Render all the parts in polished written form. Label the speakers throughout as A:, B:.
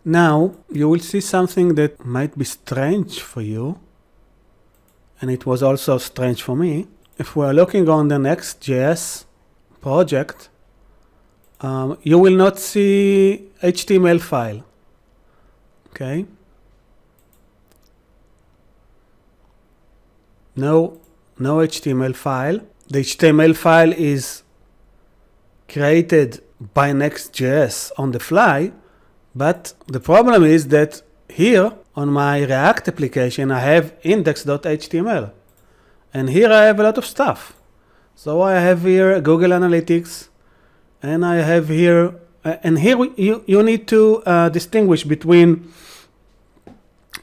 A: Now you will see something that might be strange for you, and it was also strange for me. If we are looking on the next.js project, you will not see HTML file. Okay. No HTML file. The HTML file is created by next.js on the fly, but the problem is that here on my React application I have index.html, and here I have a lot of stuff. So I have here Google Analytics, and I have here, and here you need to distinguish between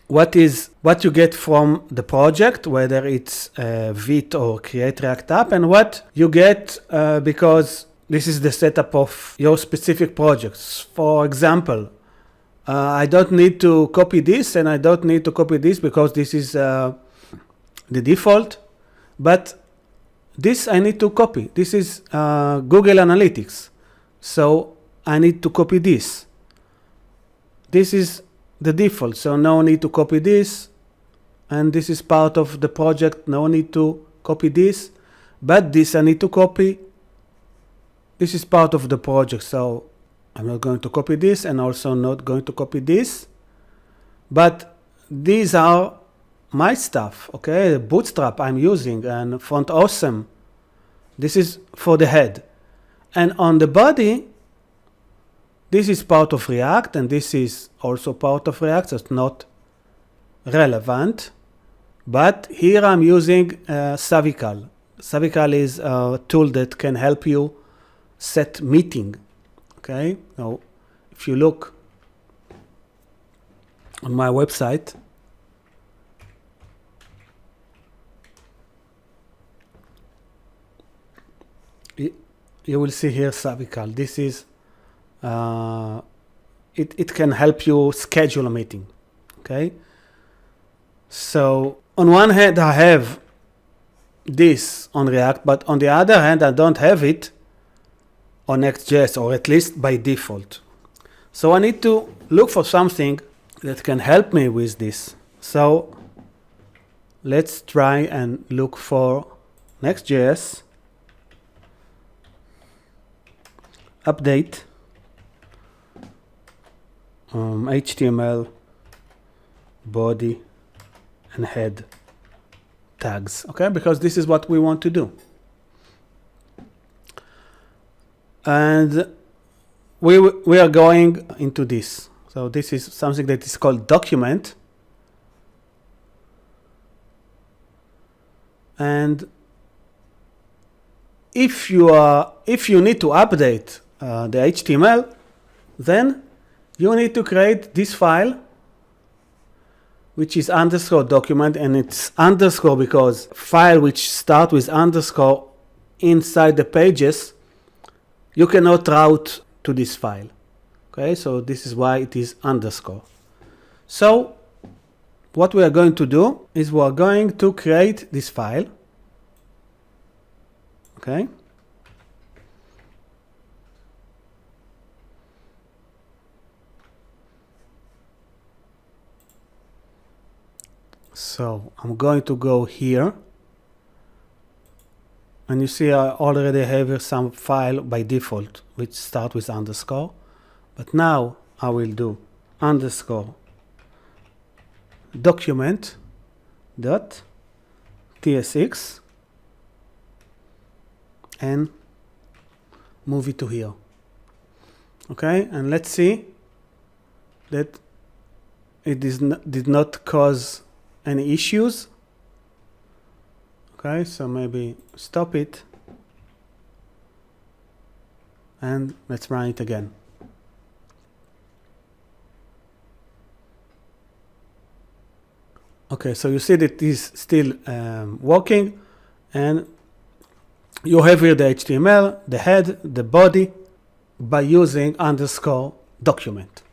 A: what you get from the project, whether it's Vite or Create React App, and what you get because this is the setup of your specific projects. For example, I don't need to copy this, and I don't need to copy this because this is the default, but this I need to copy. This is Google Analytics, so I need to copy this. This is the default, so no need to copy this, and this is part of the project, no need to copy this, but this I need to copy. This is part of the project, so I'm not going to copy this, and also not going to copy this, but these are my stuff. Okay, Bootstrap I'm using, and Font Awesome, this is for the head, and on the body this is part of React, and this is also part of React, so it's not relevant. But here I'm using Savical. Savical is a tool that can help you set meeting. Okay, now if you look on my website, you will see here Savical. This is it can help you schedule a meeting. Okay, so on one hand I have this on React, but on the other hand I don't have it on Next.js, or at least by default. So I need to look for something that can help me with this. So let's try and look for Next.js update HTML body and head tags. Okay, because this is what we want to do. And we are going into this. So this is something that is called document. And if you need to update the HTML, then you need to create this file, which is underscore document, and it's underscore because file which start with underscore inside the pages, you cannot route to this file. Okay, so this is why it is underscore. So what we are going to do is we are going to create this file. Okay. So I'm going to go here, and you see I already have some file by default which start with underscore, but now I will do underscore document dot tsx and move it to here. Okay, and let's see that it did not cause any issues. Okay, so maybe stop it and let's run it again. Okay, so you see that it is still working, and you have here the HTML, the head, the body, by using underscore document.